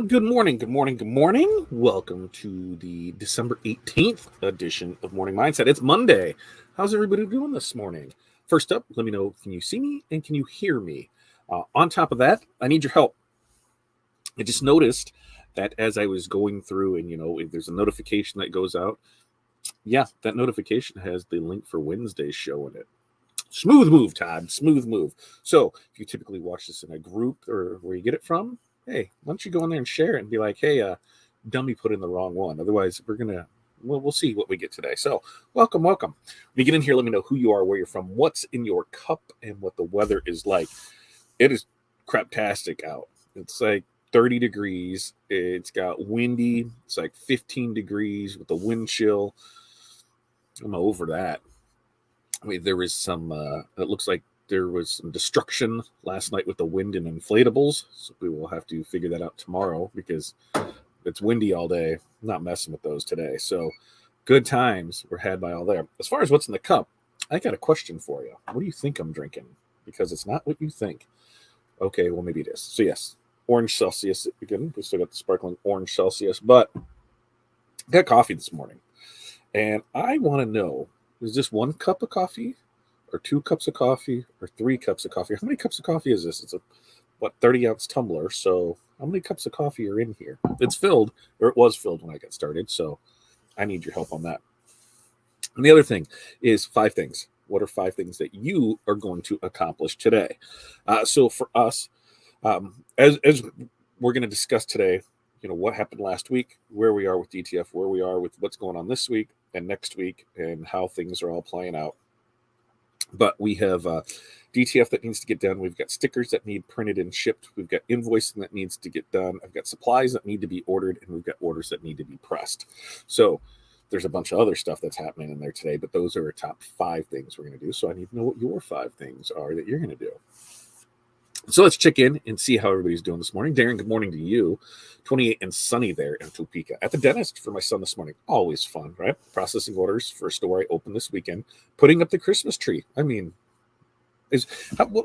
Good morning, good morning, good morning. Welcome to the December 18th edition of Morning Mindset. It's Monday. How's everybody doing this morning? First up, let me know, can you see me and can you hear me? On top of that, I need your help. I just noticed that as I was going through and, if there's a notification that goes out, yeah, that notification has the link for Wednesday's show in it. Smooth move, Todd. Smooth move. So if you typically watch this in a group or where you get it from, hey, why don't you go in there and share it and be like, hey, dummy put in the wrong one. Otherwise, we'll see what we get today. So welcome. When you get in here, let me know who you are, where you're from, what's in your cup, and what the weather is like. It is craptastic out. It's like 30 degrees. It's got windy. It's like 15 degrees with the wind chill. I'm over that. I mean, there was some, it looks like there was some destruction last night with the wind and inflatables. So we will have to figure that out tomorrow because it's windy all day. I'm not messing with those today. So good times were had by all there. As far as what's in the cup, I got a question for you. What do you think I'm drinking? Because it's not what you think. Okay, well, maybe it is. So, yes, orange Celsius. Again, we still got the sparkling orange Celsius, but I got coffee this morning. And I want to know, is this 1 cup of coffee or 2 cups of coffee or 3 cups of coffee? How many cups of coffee is this? It's a 30-ounce tumbler. So how many cups of coffee are in here? It's filled, or it was filled when I got started. So I need your help on that. And the other thing is 5 things. What are 5 things that you are going to accomplish today? So for us, as we're going to discuss today, what happened last week, where we are with DTF, where we are with what's going on this week and next week, and how things are all playing out. But we have DTF that needs to get done. We've got stickers that need printed and shipped. We've got invoicing that needs to get done. I've got supplies that need to be ordered, and we've got orders that need to be pressed. So there's a bunch of other stuff that's happening in there today, but those are our top 5 things we're going to do. So I need to know what your 5 things are that you're going to do. So let's check in and see how everybody's doing this morning. Darren, good morning to you. 28 and sunny there in Topeka. At the dentist for my son this morning. Always fun, right? Processing orders for a store I opened this weekend. Putting up the Christmas tree. I mean,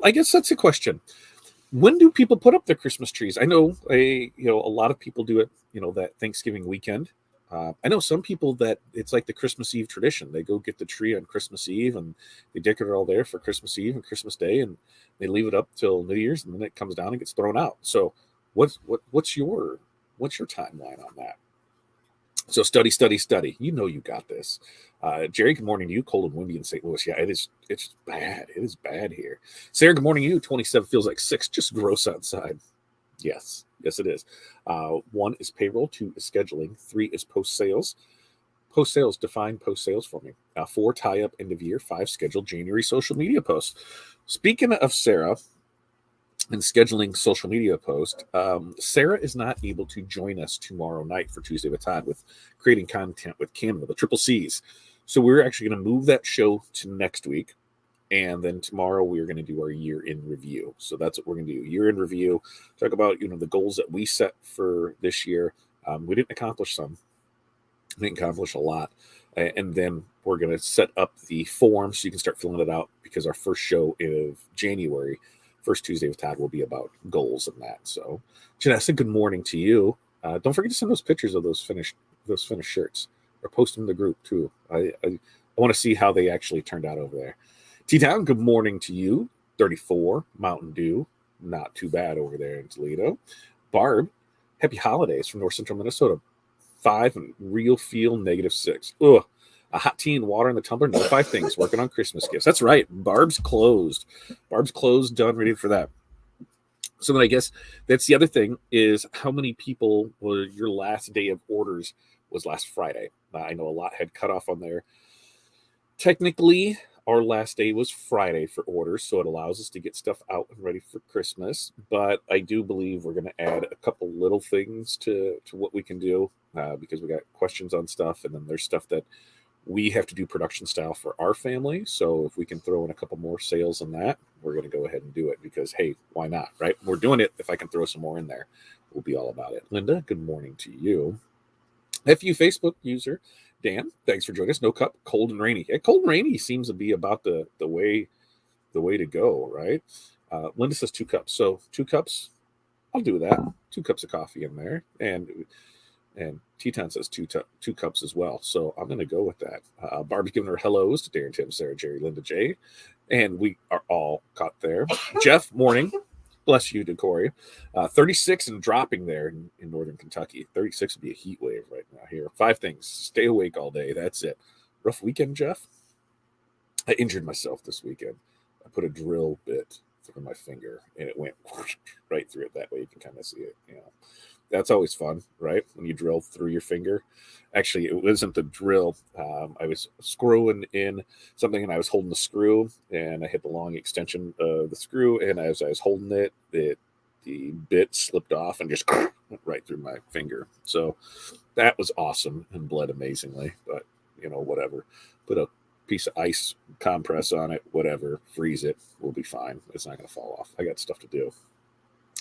I guess that's the question. When do people put up their Christmas trees? I know a lot of people do it, that Thanksgiving weekend. I know some people that it's like the Christmas Eve tradition. They go get the tree on Christmas Eve and they decorate it all there for Christmas Eve and Christmas Day, and they leave it up till New Year's, and then it comes down and gets thrown out. So what's your timeline on that? So study. You got this. Jerry, good morning to you. Cold and windy in St. Louis. Yeah, it's bad. It is bad here. Sarah, good morning to you. 27 feels like 6. Just gross outside. Yes, it is. 1 is payroll, 2 is scheduling, 3 is post-sales. Post-sales, define post-sales for me. 4, tie-up end of year, 5, schedule January social media posts. Speaking of Sarah and scheduling social media post, Sarah is not able to join us tomorrow night for Tuesday with Todd with creating content with Canva, the triple C's. So we're actually going to move that show to next week. And then tomorrow we're going to do our year in review. So that's what we're going to do. Year in review, talk about, the goals that we set for this year. We didn't accomplish some. We didn't accomplish a lot. And then we're going to set up the form so you can start filling it out, because our first show of January, first Tuesday with Todd, will be about goals and that. So Janessa, good morning to you. Don't forget to send those pictures of those finished shirts, or post them in the group too. I want to see how they actually turned out over there. T-Town, good morning to you. 34, Mountain Dew. Not too bad over there in Toledo. Barb, happy holidays from North Central Minnesota. 5 and real feel -6. Ugh. A hot tea and water in the tumbler. No 5 things. Working on Christmas gifts. That's right. Barb's closed. Done, ready for that. So then I guess that's the other thing, is how many people were your last day of orders was last Friday. I know a lot had cut off on there. Technically, our last day was Friday for orders, so it allows us to get stuff out and ready for Christmas. But I do believe we're going to add a couple little things to what we can do, because we got questions on stuff, and then there's stuff that we have to do production style for our family. So if we can throw in a couple more sales on that, we're going to go ahead and do it, because, hey, why not, right? We're doing it. If I can throw some more in there, we'll be all about it. Linda, good morning to you. FU Facebook user Dan, thanks for joining us. No cup, cold and rainy. Yeah, cold and rainy seems to be about the way to go, right? Linda says 2 cups. So 2 cups, I'll do that. 2 cups of coffee in there, and Teton says two cups as well. So I'm going to go with that. Barbie's giving her hellos to Darren, Tim, Sarah, Jerry, Linda, J, and we are all caught there. Jeff, morning. Bless you, Decory. 36 and dropping there in northern Kentucky. 36 would be a heat wave right now here. 5 things. Stay awake all day. That's it. Rough weekend, Jeff? I injured myself this weekend. I put a drill bit through my finger, and it went right through it. That way you can kind of see it. That's always fun, right? When you drill through your finger. Actually, it wasn't the drill. I was screwing in something, and I was holding the screw, and I hit the long extension of the screw, and as I was holding it, the bit slipped off and just went right through my finger. So that was awesome and bled amazingly, but whatever. Put a piece of ice compress on it, whatever, freeze it, we'll be fine. It's not going to fall off. I got stuff to do.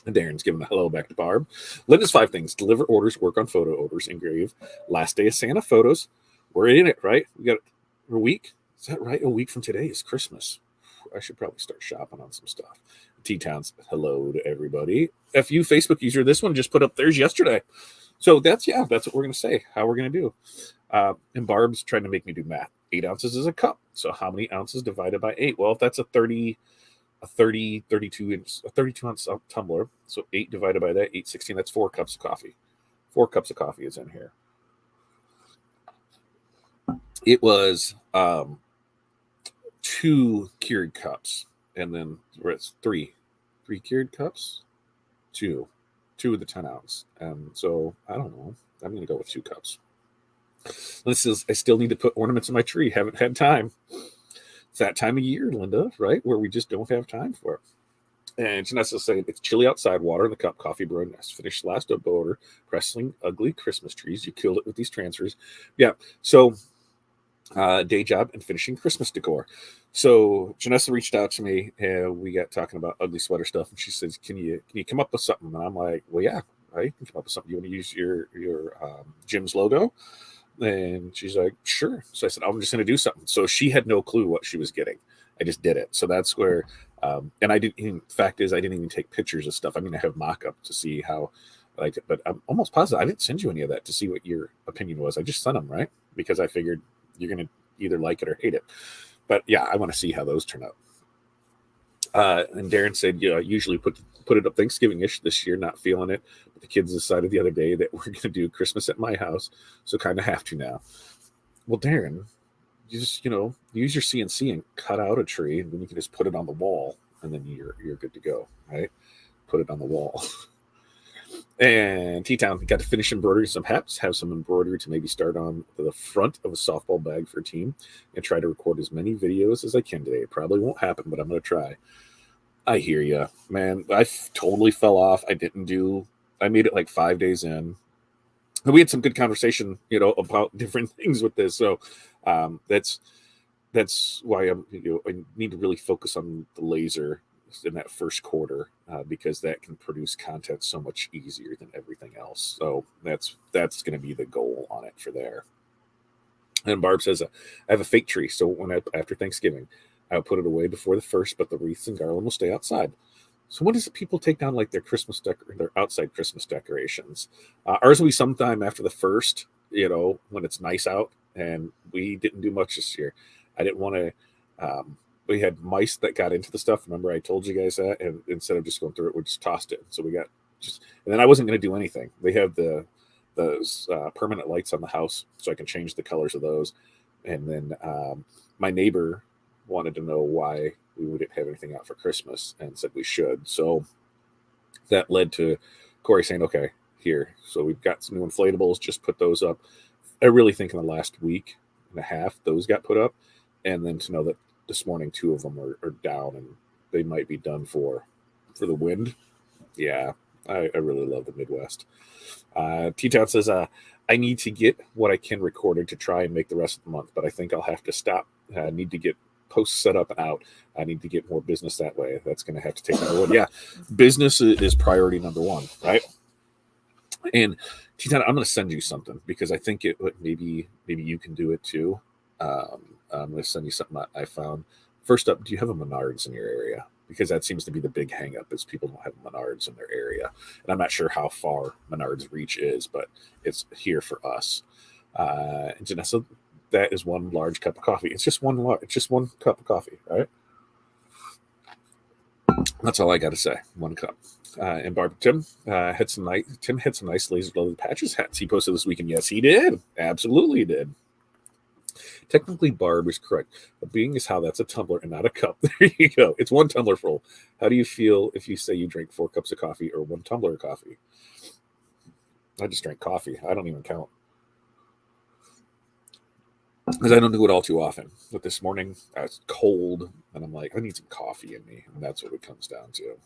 And Darren's giving a hello back to Barb. Linda's 5 things. Deliver orders, work on photo orders, engrave. Last day of Santa photos. We're in it, right? We got a week. Is that right? A week from today is Christmas. I should probably start shopping on some stuff. T-Town's hello to everybody. FU Facebook user, this one just put up theirs yesterday. So that's what we're going to say, how we're going to do. And Barb's trying to make me do math. 8 ounces is a cup. So how many ounces divided by 8? Well, if that's a 32 ounce tumbler. So 8 divided by that, 816. That's 4 cups of coffee. 4 cups of coffee is in here. It was 2 Keurig cups, and then it's 3 Keurig cups, 2 of the 10 ounce. So I don't know. I'm going to go with 2 cups. This is, I still need to put ornaments in my tree. Haven't had time. It's that time of year, Linda, right? Where we just don't have time for it. And Janessa saying, it's chilly outside, water in the cup, coffee brewing, nest. Finished last up order, pressing ugly Christmas trees. You killed it with these transfers. Yeah. So day job and finishing Christmas decor. So Janessa reached out to me and we got talking about ugly sweater stuff. And she says, can you come up with something? And I'm like, well, yeah, I can come up with something. You want to use your gym's logo? And she's like, sure. So I said, I'm just going to do something. So she had no clue what she was getting. I just did it. So that's where, and I didn't, in fact is I didn't even take pictures of stuff. I mean, I have mock-up to see how I like it, but I'm almost positive I didn't send you any of that to see what your opinion was. I just sent them, right? Because I figured you're going to either like it or hate it. But yeah, I want to see how those turn out. And Darren said, usually put it up Thanksgiving-ish this year, not feeling it. But the kids decided the other day that we're going to do Christmas at my house, so kind of have to now. Well, Darren, you just, use your CNC and cut out a tree, and then you can just put it on the wall, and then you're good to go, right? Put it on the wall. And T-Town got to finish embroidering some hats, have some embroidery to maybe start on the front of a softball bag for a team, and try to record as many videos as I can today. It probably won't happen, but I'm going to try. I hear you, man. I totally fell off. I made it like 5 days in. And we had some good conversation, about different things with this. So that's why I need to really focus on the laser in that first quarter because that can produce content so much easier than everything else. So that's going to be the goal on it for there. And Barb says, I have a fake tree. So after Thanksgiving, I'll put it away before the first, but the wreaths and garland will stay outside. So when does people take down like their their outside Christmas decorations? Ours will be sometime after the first, when it's nice out, and we didn't do much this year. I didn't want to. We had mice that got into the stuff. Remember, I told you guys that, and instead of just going through it, we just tossed it. So we got and then I wasn't going to do anything. They have those permanent lights on the house, so I can change the colors of those. And then my neighbor wanted to know why we wouldn't have anything out for Christmas and said we should. So that led to Corey saying, okay, here. So we've got some new inflatables, just put those up. I really think in the last week and a half, those got put up. And then to know that this morning, 2 of them are down and they might be done for the wind. Yeah, I really love the Midwest. T-Town says, I need to get what I can recorded to try and make the rest of the month, but I think I'll have to stop. I need to get posts set up and out. I need to get more business that way. That's going to have to take number one. Yeah, business is priority number one, right? And T-Town, I'm going to send you something because I think maybe you can do it too. I'm going to send you something I found. First up, do you have a Menards in your area? because that seems to be the big hang up is people don't have Menards in their area. And I'm not sure how far Menards reach is, but it's here for us. And Janessa, that is one large cup of coffee. It's just one cup of coffee, right? That's all I got to say. One cup. And Barbara Tim had some nice laser loaded patches hats he posted this weekend. Yes, he did. Absolutely did. Technically, Barb is correct. But being is how that's a tumbler and not a cup. There you go. It's one tumbler full. How do you feel if you say you drink 4 cups of coffee or 1 tumbler of coffee? I just drink coffee. I don't even count. Because I don't do it all too often. But this morning, I was cold, and I'm like, I need some coffee in me. And that's what it comes down to.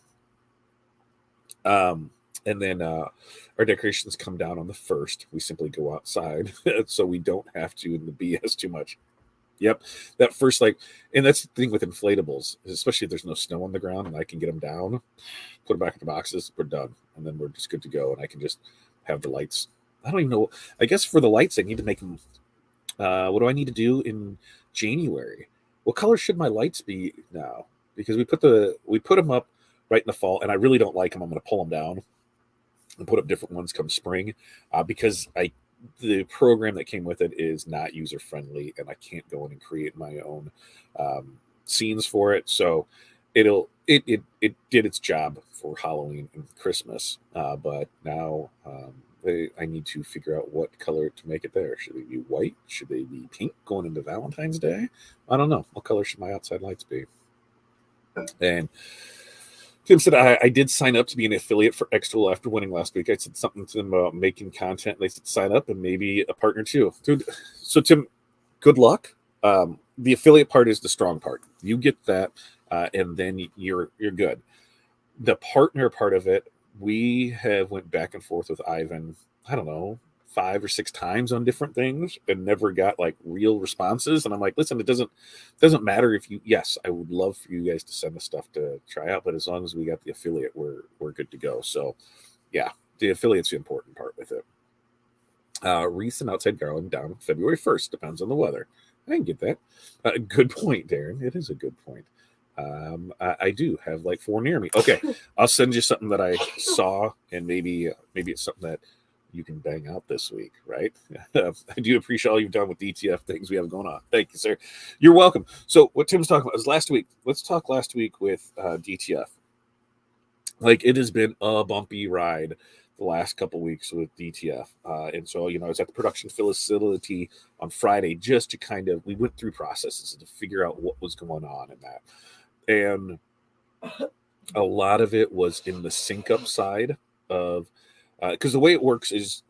And then our decorations come down on the 1st. We simply go outside so we don't have to in the BS too much. Yep. That first, and that's the thing with inflatables, especially if there's no snow on the ground and I can get them down, put them back in the boxes, we're done. And then we're just good to go. And I can just have the lights. I don't even know. I guess for the lights, I need to make them. What do I need to do in January? What color should my lights be now? Because we put them up right in the fall, and I really don't like them. I'm going to pull them down and put up different ones come spring, because the program that came with it is not user friendly, and I can't go in and create my own scenes for it. So it did its job for Halloween and Christmas, but now I need to figure out what color to make it there. Should they be white? Should they be pink going into Valentine's Day? I don't know. What color should my outside lights be? And Tim said, I did sign up to be an affiliate for Xtool after winning last week. I said something to them about making content. They said sign up and maybe a partner too. Dude, so Tim, good luck. The affiliate part is the strong part. You get that, and then you're good. The partner part of it, we have went back and forth with Ivan, I don't know, 5 or 6 times on different things and never got real responses. And I'm like, listen, it doesn't matter if yes, I would love for you guys to send us stuff to try out, but as long as we got the affiliate, we're good to go. So yeah, the affiliate's the important part with it. Wreaths and outside garland down February 1st, depends on the weather. I can get that. Good point, Darren. It is a good point. I do have 4 near me. Okay, I'll send you something that I saw, and maybe it's something that you can bang out this week, right? I do appreciate all you've done with DTF things we have going on. Thank you, sir. You're welcome. So what Tim's talking about is last week. Let's talk last week with DTF. It has been a bumpy ride the last couple weeks with DTF. And so, I was at the production facility on Friday just to we went through processes to figure out what was going on in that. And a lot of it was in the sync up side of, because the way it works is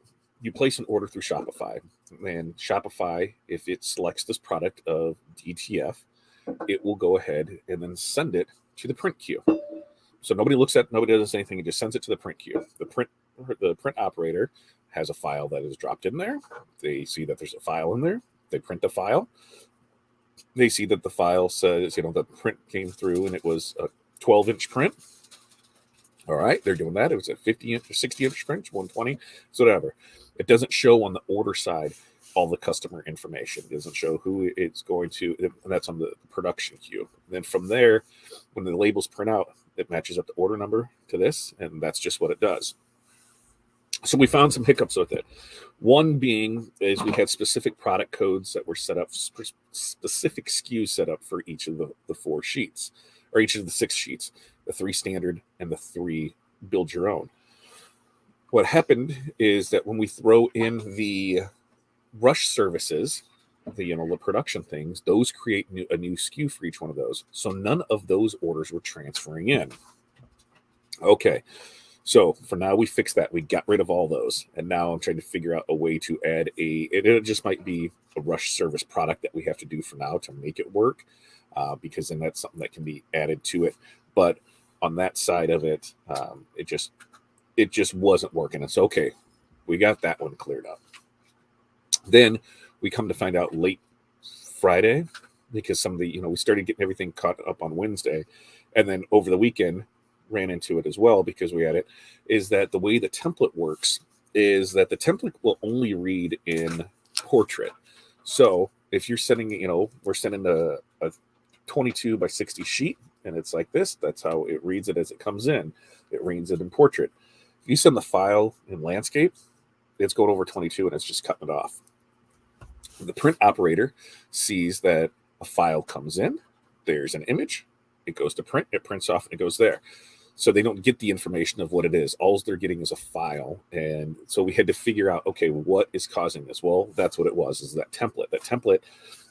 you place an order through Shopify, and Shopify, if it selects this product of DTF, it will go ahead and then send it to the print queue. So nobody does anything. It just sends it to the print queue. The print operator has a file that is dropped in there. They see that there's a file in there. They print the file. They see that the file says, the print came through and it was a 12-inch print. All right, they're doing that. It was a 50-inch or 60-inch print, 120, so whatever. It doesn't show on the order side all the customer information. It doesn't show who it's going to, and that's on the production queue. And then from there, when the labels print out, it matches up the order number to this, and that's just what it does. So we found some hiccups with it. One being is we had specific product codes that were set up, specific SKUs set up for each of the 4 sheets, or each of the 6 sheets, the 3 standard and the 3 build your own. What happened is that when we throw in the rush services, the production things, those create a new SKU for each one of those. So none of those orders were transferring in. Okay. So for now, we fixed that. We got rid of all those. And now I'm trying to figure out a way to add it just might be a rush service product that we have to do for now to make it work, because then that's something that can be added to it. But on that side of it, it just wasn't working. It's okay. We got that one cleared up. Then we come to find out late Friday, because some of the, we started getting everything caught up on Wednesday. And then over the weekend, ran into it as well because we had it, is that the way the template works is that the template will only read in portrait. So if you're sending, we're sending a 22 by 60 sheet, and it's like this. That's how it reads it as it comes in. It reads it in portrait. If you send the file in landscape, it's going over 22 and it's just cutting it off. The print operator sees that a file comes in, there's an image, it goes to print, it prints off, and it goes there. So they don't get the information of what it is. All they're getting is a file. And so we had to figure out, okay, what is causing this? Well, that's what it was, is that template. That template,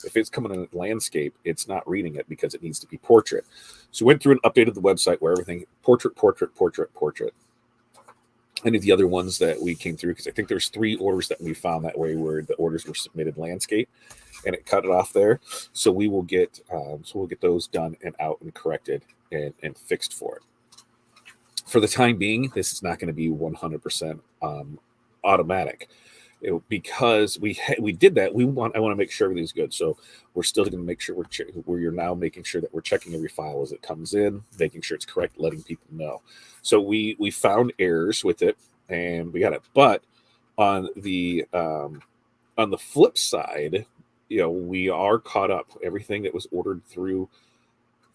if it's coming in landscape, it's not reading it because it needs to be portrait. So we went through and updated the website where everything, portrait, portrait, portrait, portrait. Any of the other ones that we came through, because I think there's 3 orders that we found that way where the orders were submitted landscape, and it cut it off there. So we will get we'll get those done and out and corrected and fixed for it. For the time being, this is not going to be 100% automatic. Because we did that. I want to make sure everything's good. So we're still going to make sure we're now making sure that we're checking every file as it comes in, making sure it's correct, letting people know. So we found errors with it, and we got it. But on the flip side, we are caught up. Everything that was ordered through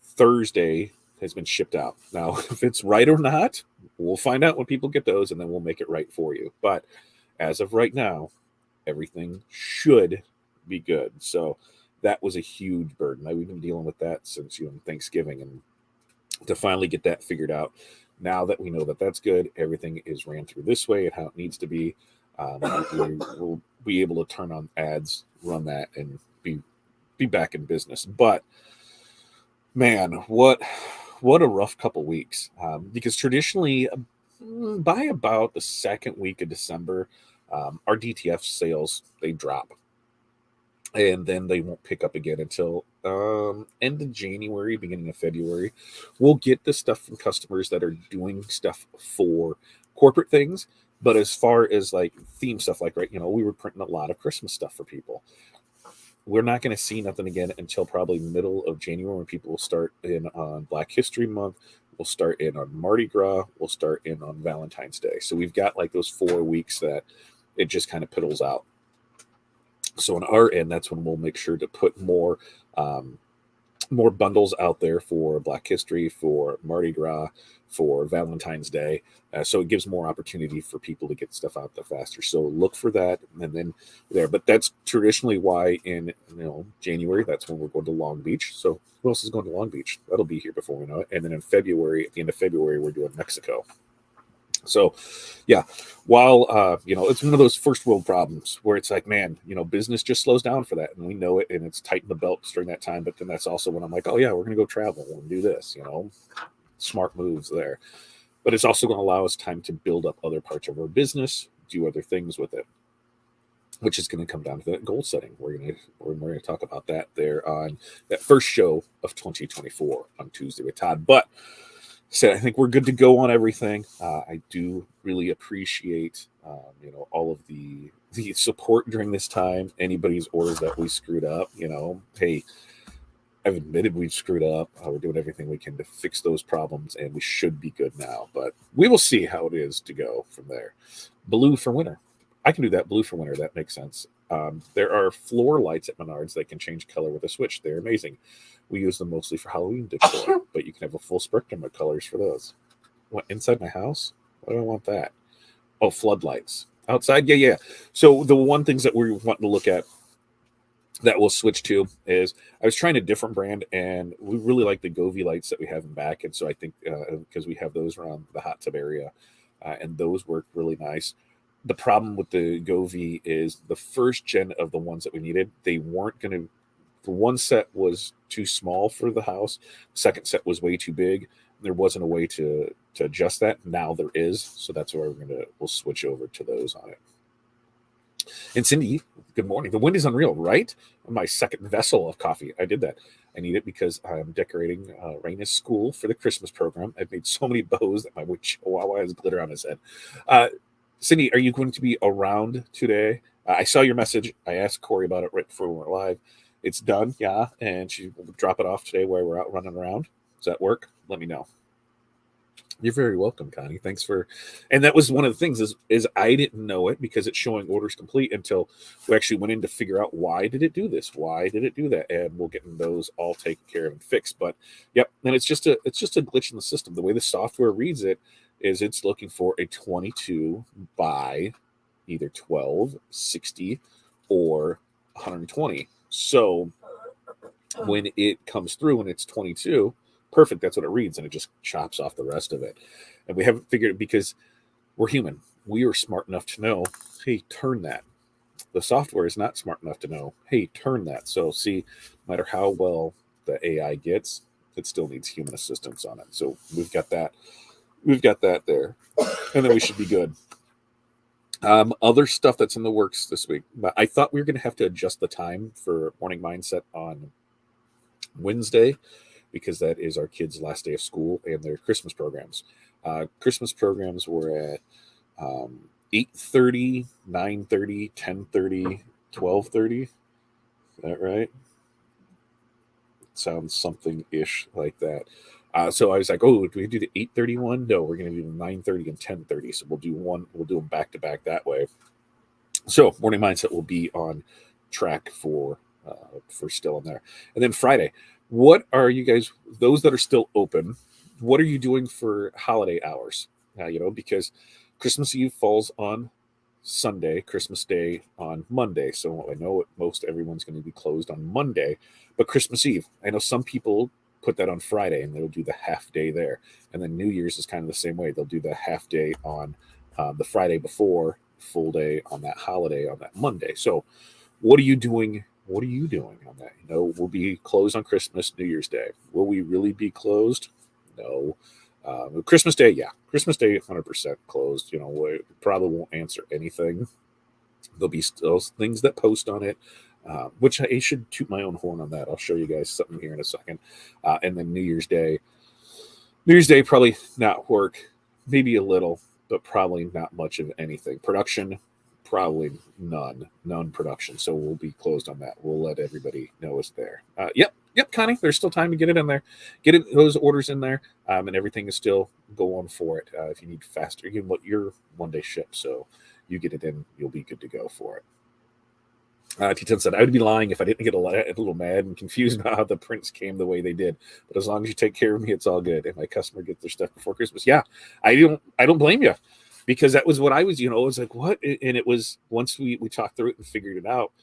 Thursday has been shipped out. Now, if it's right or not, we'll find out when people get those, and then we'll make it right for you. But as of right now, everything should be good. So that was a huge burden. We've been dealing with that since Thanksgiving, and to finally get that figured out. Now that we know that that's good, everything is ran through this way and how it needs to be. We'll be able to turn on ads, run that, and be back in business. But man, what a rough couple weeks. Because traditionally, by about the second week of December, our DTF sales, they drop. And then they won't pick up again until end of January, beginning of February. We'll get the stuff from customers that are doing stuff for corporate things. But as far as like theme stuff, like, right, we were printing a lot of Christmas stuff for people. We're not going to see nothing again until probably middle of January, when people will start in on Black History Month. We'll start in on Mardi Gras. We'll start in on Valentine's Day. So we've got like those 4 weeks that it just kind of piddles out. So on our end, that's when we'll make sure to put more bundles out there for Black History, for Mardi Gras, for Valentine's Day. So it gives more opportunity for people to get stuff out there faster. So look for that, and then there. But that's traditionally why in January, that's when we're going to Long Beach. So who else is going to Long Beach? That'll be here before we know it. And then in February, at the end of February, we're doing Mexico. So, yeah, while, it's one of those first world problems where it's like, man, business just slows down for that. And we know it, and it's tighten the belts during that time. But then that's also when I'm like, oh, yeah, we're going to go travel and do this, smart moves there. But it's also going to allow us time to build up other parts of our business, do other things with it, which is going to come down to that goal setting. We're going to talk about that there on that first show of 2024 on Tuesday with Todd. But I think we're good to go on everything. I do really appreciate, all of the support during this time. Anybody's orders that we screwed up, hey, I've admitted we've screwed up. We're doing everything we can to fix those problems, and we should be good now. But we will see how it is to go from there. Blue for winter. I can do that. Blue for winter. That makes sense. There are floor lights at Menards that can change color with a switch. They're amazing. We use them mostly for Halloween decor, but you can have a full spectrum of colors for those. What, inside my house? Why do I want that? Oh, floodlights. Outside? Yeah. So the one things that we're wanting to look at that we'll switch to is, I was trying a different brand, and we really like the Govee lights that we have in back. And so I think because we have those around the hot tub area, and those work really nice. The problem with the Govee is the first gen of the ones that we needed, they weren't going to. The one set was too small for the house. The second set was way too big. There wasn't a way to adjust that. Now there is. So that's where we'll switch over to those on it. And Cindy, good morning. The wind is unreal, right? My second vessel of coffee. I did that. I need it because I'm decorating Raina's school for the Christmas program. I've made so many bows that my chihuahua has glitter on his head. Cindy, are you going to be around today? I saw your message. I asked Corey about it right before we went live. It's done, yeah, and she will drop it off today while we're out running around. Does that work? Let me know. You're very welcome, Connie. Thanks for, and that was one of the things is I didn't know it because it's showing orders complete until we actually went in to figure out why did it do this, why did it do that, and we'll get those all taken care of and fixed. But yep, and it's just a glitch in the system. The way the software reads it is it's looking for a 22 by either 12, 60, or 120. So when it comes through and it's 22, perfect, that's what it reads, and it just chops off the rest of it. And we haven't figured it because we're human. We are smart enough to know, hey, turn that. The software is not smart enough to know, hey, turn that. So see, no matter how well the AI gets, it still needs human assistance on it. So we've got that. We've got that there. And then we should be good. Other stuff that's in the works this week. But I thought we were going to have to adjust the time for Morning Mindset on Wednesday because that is our kids' last day of school and their Christmas programs. Christmas programs were at 8:30, 9:30, 10:30, 12:30. Is that right? Sounds something-ish like that. So I was like, oh, do we do the 8:31? No, we're going to do the 9:30 and 10:30. So we'll do one. We'll do them back to back that way. So Morning Mindset will be on track for still in there. And then Friday, what are you guys? Those that are still open, what are you doing for holiday hours? Because Christmas Eve falls on Sunday, Christmas Day on Monday. So I know most everyone's going to be closed on Monday, but Christmas Eve, I know some people put that on Friday and they'll do the half day there. And then New Year's is kind of the same way. They'll do the half day on the Friday before, full day on that holiday on that Monday. So what are you doing? What are you doing on that? We'll be closed on Christmas, New Year's Day. Will we really be closed? No. Christmas Day, yeah. Christmas Day, 100% closed. We probably won't answer anything. There'll be still things that post on it, which I should toot my own horn on that. I'll show you guys something here in a second. And then New Year's Day, probably not work, maybe a little, but probably not much of anything. Production, probably none production. So we'll be closed on that. We'll let everybody know it's there. Yep, Connie. There's still time to get it in there, those orders in there, and everything is still going for it. If you need faster, you can let your 1 day ship, so you get it in, you'll be good to go for it. T10 said, I would be lying if I didn't get a little mad and confused about how the prints came the way they did. But as long as you take care of me, it's all good. And my customer gets their stuff before Christmas. Yeah, I don't blame you, because that was what I was, it was like, what? And it was, once we talked through it and figured it out,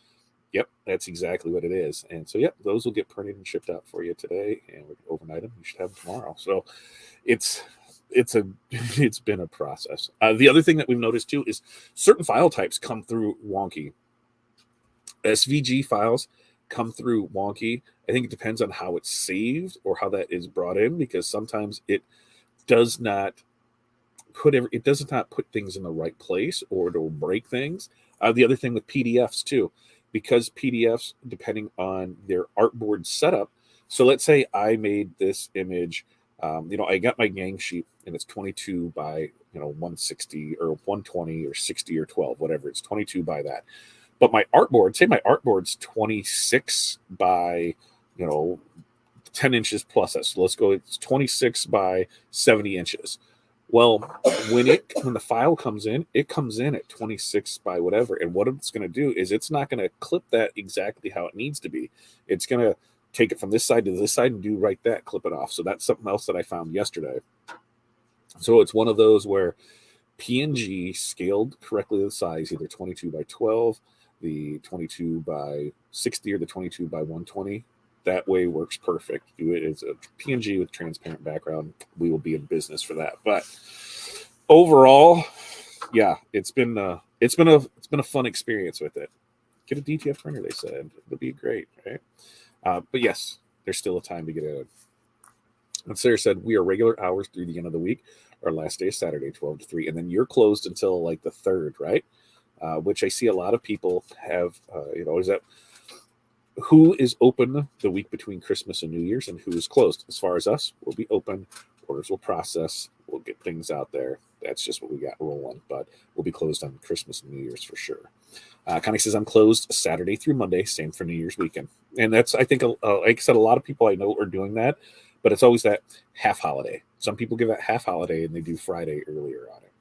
yep, that's exactly what it is. And so, yep, those will get printed and shipped out for you today, and we can overnight them. You should have them tomorrow. So it's been a process. The other thing that we've noticed too is certain file types come through wonky. SVG files come through wonky. I think it depends on how it's saved or how that is brought in, because sometimes it does not put things in the right place, or it'll break things. The other thing with PDFs too, because PDFs, depending on their artboard setup. So let's say I made this image. I got my gang sheet and it's 22 by 160 or 120 or 60 or 12, whatever. It's 22 by that. But my artboard's 26 by 10 inches plus that. So let's go. It's 26 by 70 inches. Well, when the file comes in, it comes in at 26 by whatever. And what it's going to do is it's not going to clip that exactly how it needs to be. It's going to take it from this side to this side and do right that, clip it off. So that's something else that I found yesterday. So it's one of those where PNG scaled correctly to the size, either 22 by 12, the 22 by 60, or the 22 by 120. That way works perfect. Do it as a PNG with transparent background. We will be in business for that. But overall, yeah, it's been a fun experience with it. Get a DTF printer, they said. It'll be great, right? But yes, there's still a time to get in. And Sarah said, we are regular hours through the end of the week. Our last day is Saturday, 12 to 3. And then you're closed until like the 3rd, right? Which I see a lot of people have, is that who is open the week between Christmas and New Year's and who is closed. As far as us, we'll be open. Orders will process. We'll get things out there. That's just what we got rolling. But we'll be closed on Christmas and New Year's for sure. Connie says, I'm closed Saturday through Monday. Same for New Year's weekend. And that's, I think, like I said, a lot of people I know are doing that. But it's always that half holiday. Some people give it half holiday and they do Friday earlier on it.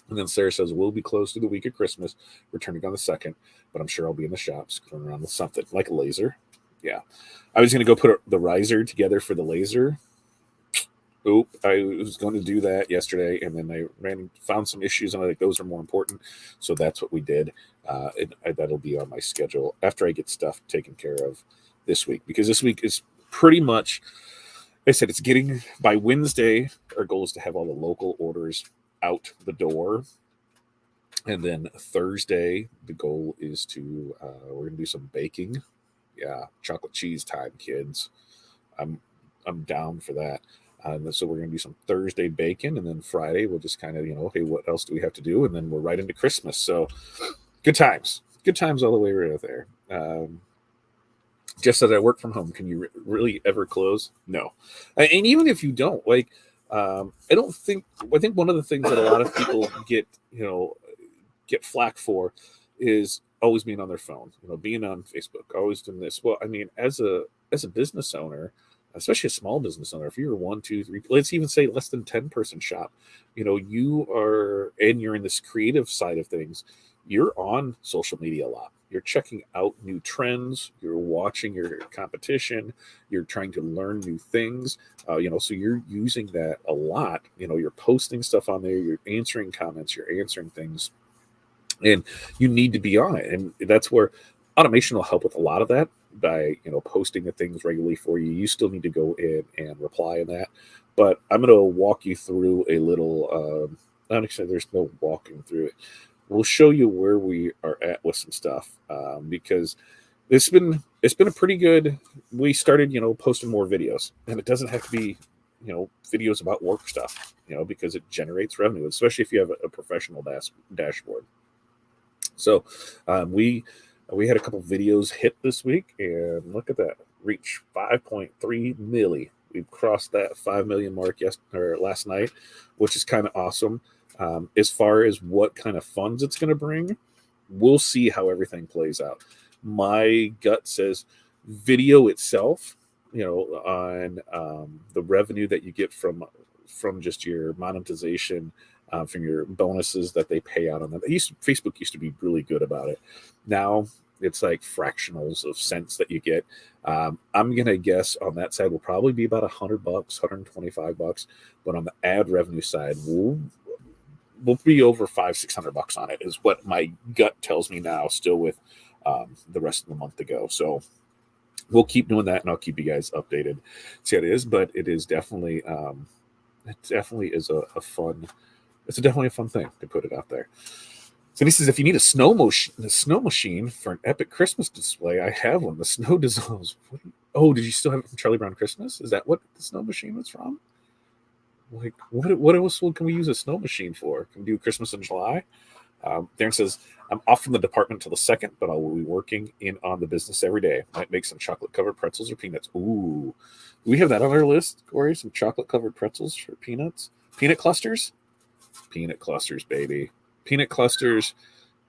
And then Sarah says, we'll be closed through the week of Christmas, returning on the 2nd, but I'm sure I'll be in the shops going around with something like a laser. Yeah. I was going to go put the riser together for the laser. Oop, I was going to do that yesterday, and then I found some issues, and I think those are more important. So that's what we did. That'll be on my schedule after I get stuff taken care of this week, because this week is pretty much, I said, it's getting by Wednesday. Our goal is to have all the local orders out the door. And then Thursday, the goal is to, we're going to do some baking. Yeah, chocolate cheese time, kids. I'm down for that. So we're going to do some Thursday bacon, and then Friday we'll just kind of, hey, what else do we have to do? And then we're right into Christmas. So good times all the way right there. Just as I work from home, can you really ever close? No. And even if you don't, like, I think one of the things that a lot of people get flack for is always being on their phone, being on Facebook, always doing this. Well, I mean, as a business owner, especially a small business owner, if you're 1, 2, 3, let's even say less than 10-person shop, you're in this creative side of things, you're on social media a lot. You're checking out new trends. You're watching your competition. You're trying to learn new things. So you're using that a lot. You're posting stuff on there. You're answering comments. You're answering things, and you need to be on it. And that's where automation will help with a lot of that by posting the things regularly for you. You still need to go in and reply in that. But I'm going to walk you through a little. Actually, there's no walking through it. We'll show you where we are at with some stuff, because it's been a pretty good. We started posting more videos, and it doesn't have to be videos about work stuff, because it generates revenue, especially if you have a professional dashboard. So we had a couple videos hit this week, and look at that, reach 5.3 milli. We've crossed that 5 million mark last night, which is kind of awesome. As far as what kind of funds it's going to bring, we'll see how everything plays out. My gut says video itself, on the revenue that you get from just your monetization, from your bonuses that they pay out on them. Facebook used to be really good about it. Now it's like fractionals of cents that you get. I'm going to guess on that side will probably be about $100, $125. But on the ad revenue side, we'll be over $500-$600 on it, is what my gut tells me now, still with the rest of the month to go. So we'll keep doing that, and I'll keep you guys updated. See how it is, but it is definitely is a fun. It's definitely a fun thing to put it out there. So he says, if you need a snow machine for an epic Christmas display, I have one. The snow dissolves. Did you still have it from Charlie Brown Christmas? Is that what the snow machine was from? Like, what else can we use a snow machine for? Can we do Christmas in July? Darren says, I'm off from the department until the 2nd, but I will be working in on the business every day. Might make some chocolate-covered pretzels or peanuts. Ooh. Do we have that on our list, Corey? Some chocolate-covered pretzels for peanuts? Peanut clusters? Peanut clusters, baby. Peanut clusters,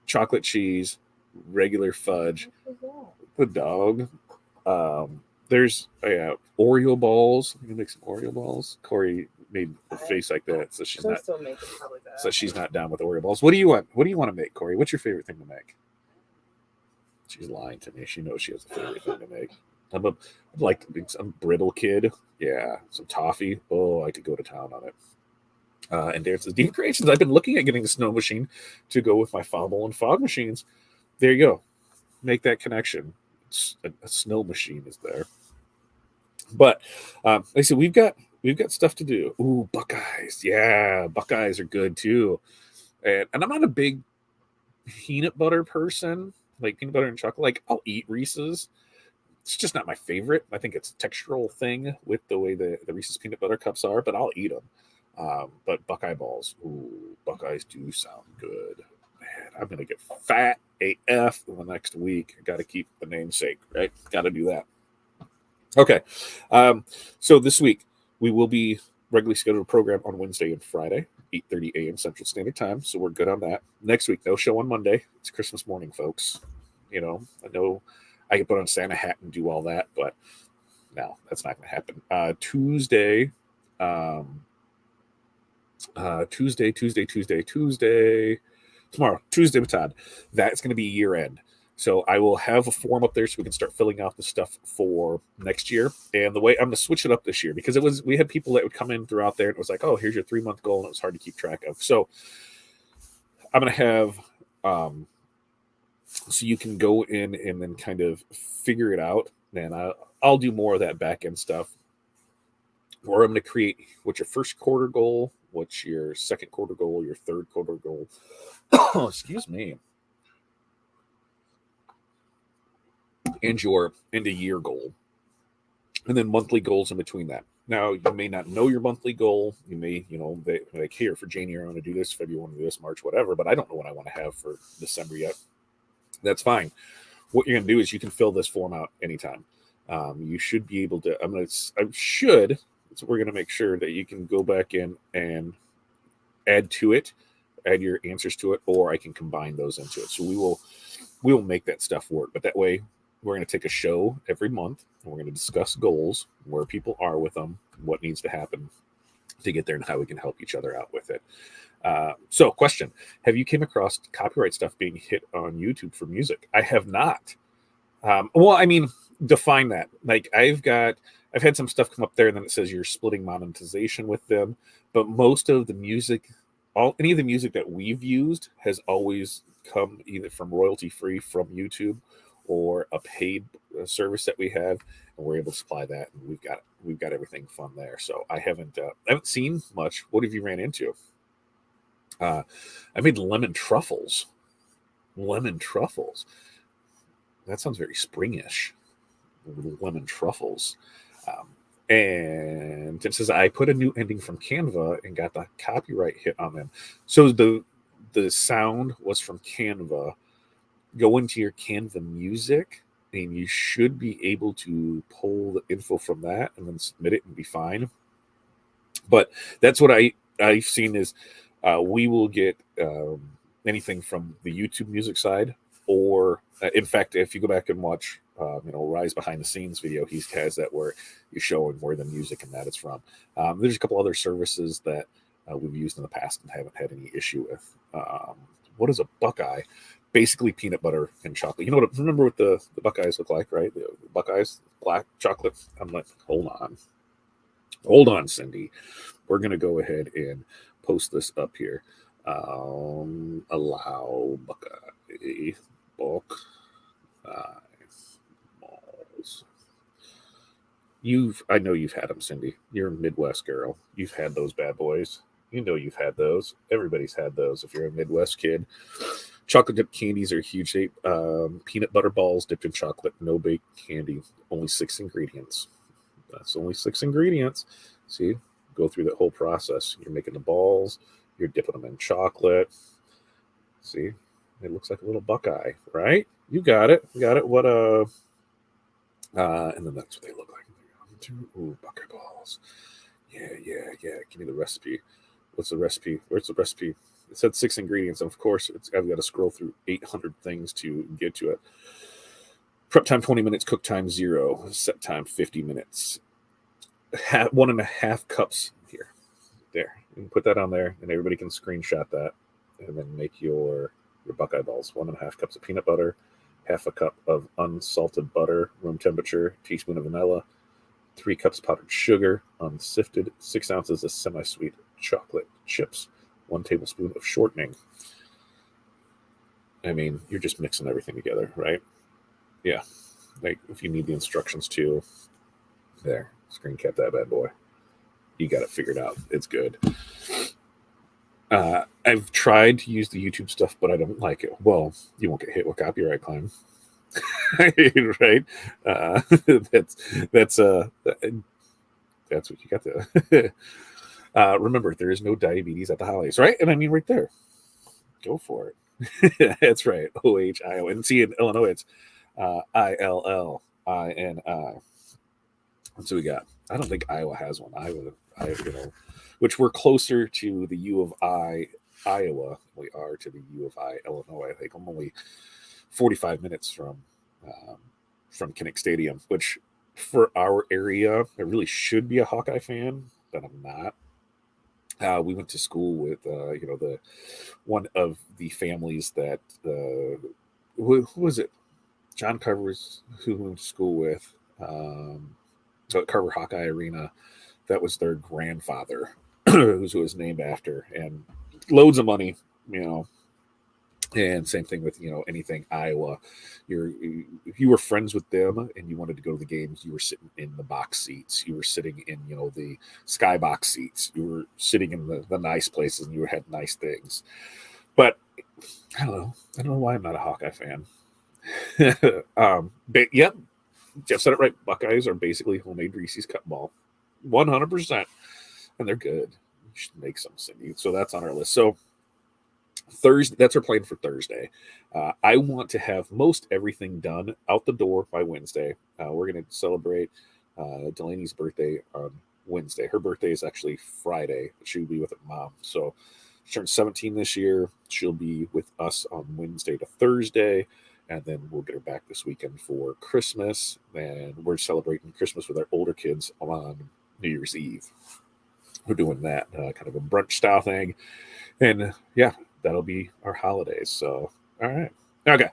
chocolate cheese, regular fudge. The dog. There's Oreo balls. You can make some Oreo balls. Corey made a face like that, so she's not. Still making probably that. So she's not down with Oreo balls. What do you want? What do you want to make, Corey? What's your favorite thing to make? She's lying to me. She knows she has a favorite thing to make. I'm some brittle kid. Yeah, some toffee. Oh, I could go to town on it. And Darren says, Dean Creations, I've been looking at getting a snow machine to go with my Fobble and Fog machines. There you go. Make that connection. A snow machine is there. But like I said, we've got stuff to do. Ooh, Buckeyes. Yeah, Buckeyes are good too. And I'm not a big peanut butter person, like peanut butter and chocolate. Like, I'll eat Reese's. It's just not my favorite. I think it's a textural thing with the way the Reese's peanut butter cups are, but I'll eat them. But Buckeye balls, ooh, Buckeyes do sound good. Man, I'm going to get fat AF in the next week. I got to keep the namesake, right? Got to do that. Okay. So this week, we will be regularly scheduled program on Wednesday and Friday, 8:30 a.m. Central Standard Time. So we're good on that. Next week, no show on Monday. It's Christmas morning, folks. I know I can put on Santa hat and do all that, but no, that's not going to happen. Tuesday, Tuesday, tomorrow, Tuesday with Todd. That's going to be year end. So I will have a form up there so we can start filling out the stuff for next year. And the way I'm going to switch it up this year, because we had people that would come in throughout there and it was like, oh, here's your 3-month goal, and it was hard to keep track of. So I'm going to have so you can go in and then kind of figure it out. And I'll do more of that back end stuff. Or I'm going to create what's your first quarter goal, what's your second quarter goal, your third quarter goal. Oh, excuse me. And your end of year goal. And then monthly goals in between that. Now, you may not know your monthly goal. You may, they like, here for January, I want to do this, February, I want to do this, March, whatever, but I don't know what I want to have for December yet. That's fine. What you're going to do is you can fill this form out anytime. You should be able to, so we're going to make sure that you can go back in and add your answers to it, or I can combine those into it. So we will make that stuff work. But that way, we're going to take a show every month, and we're going to discuss goals, where people are with them, what needs to happen to get there, and how we can help each other out with it. So, question: have you came across copyright stuff being hit on YouTube for music? I have not. Define that. Like I've had some stuff come up there, and then it says you're splitting monetization with them. But most of the music, any of the music that we've used has always come either from royalty free from YouTube or a paid service that we have, and we're able to supply that, and we've got everything fun there. So I haven't seen much. What have you ran into? I made lemon truffles. Lemon truffles. That sounds very springish. Lemon truffles. And Tim says, I put a new ending from Canva and got the copyright hit on them. So the sound was from Canva. Go into your Canva music, and you should be able to pull the info from that and then submit it and be fine. But that's what I've seen is we will get anything from the YouTube music side, or in fact, if you go back and watch Rise behind the scenes video, he has that where you're showing where the music and that is from. There's a couple other services that we've used in the past and haven't had any issue with. What is a Buckeye? Basically peanut butter and chocolate. Remember what the Buckeyes look like, right? The Buckeyes, black chocolate. I'm like, hold on, Cindy. We're going to go ahead and post this up here. Allow Buckeye bulk balls. I know you've had them, Cindy. You're a Midwest girl. You've had those bad boys. You've had those. Everybody's had those. If you're a Midwest kid, chocolate dipped candies are huge. Peanut butter balls dipped in chocolate, no bake candy. Only 6 ingredients. That's only 6 ingredients. See, go through that whole process. You're making the balls. You're dipping them in chocolate. See, it looks like a little Buckeye, right? You got it. What and then that's what they look like. Ooh, Buckeye balls. Yeah. Give me the recipe. What's the recipe? Where's the recipe? It said 6 ingredients. And of course, I've got to scroll through 800 things to get to it. Prep time 20 minutes. Cook time 0. Set time 50 minutes. 1.5 cups here. There. You can put that on there, and everybody can screenshot that, and then make your Buckeye balls. 1.5 cups of peanut butter, 1/2 cup of unsalted butter, room temperature, teaspoon of vanilla, 3 cups powdered sugar, unsifted, 6 ounces of semi-sweet chocolate chips, 1 tablespoon of shortening. I mean, you're just mixing everything together, right? Yeah. Like if you need the instructions too, there, screen cap that bad boy. You got it figured out. It's good. I've tried to use the YouTube stuff, but I don't like it. Well, you won't get hit with copyright claim. Right? That's what you got to remember. There is no diabetes at the holidays, right? And I mean, right there, go for it. That's right. OHIO, and see in Illinois it's ILLINI. That's what we got. I don't think Iowa has one. Iowa, which we're closer to the U of I, Iowa, than we are to the U of I, Illinois. I think I'm only 45 minutes from Kinnick Stadium, which for our area, I really should be a Hawkeye fan, that I'm not. We went to school with, the one of the families that, who was it? John Carver's, who we went to school with, so at Carver Hawkeye Arena. That was their grandfather, who was named after, and loads of money, you know. And same thing with anything Iowa. If you were friends with them and you wanted to go to the games, you were sitting in the box seats. You were sitting in the skybox seats. You were sitting in the nice places, and you had nice things. But I don't know. I don't know why I'm not a Hawkeye fan. But yep, Jeff said it right. Buckeyes are basically homemade Reese's cup ball, 100%, and they're good. You should make some, Cindy. So that's on our list. So Thursday, that's our plan for Thursday. I want to have most everything done out the door by Wednesday. We're going to celebrate Delaney's birthday on Wednesday. Her birthday is actually Friday. She'll be with her mom. So she turned 17 this year. She'll be with us on Wednesday to Thursday. And then we'll get her back this weekend for Christmas. And we're celebrating Christmas with our older kids on New Year's Eve. We're doing that kind of a brunch style thing. And yeah, that'll be our holidays. So, all right. Okay.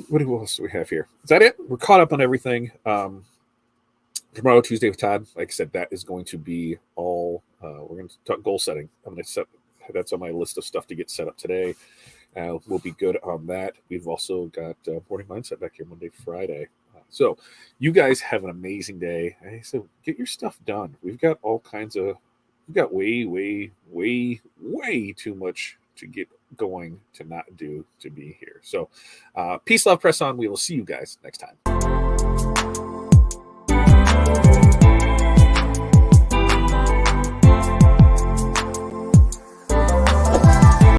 What else do we have here? Is that it? We're caught up on everything. Tomorrow, Tuesday with Todd, like I said, that is going to be all. We're going to talk goal setting. I'm going to set that's on my list of stuff to get set up today. We'll be good on that. We've also got Morning Mindset back here Monday, Friday. So you guys have an amazing day. So get your stuff done. We've got way, way, way, way too much to get going to not do to be here. So peace, love, press on. We will see you guys next time.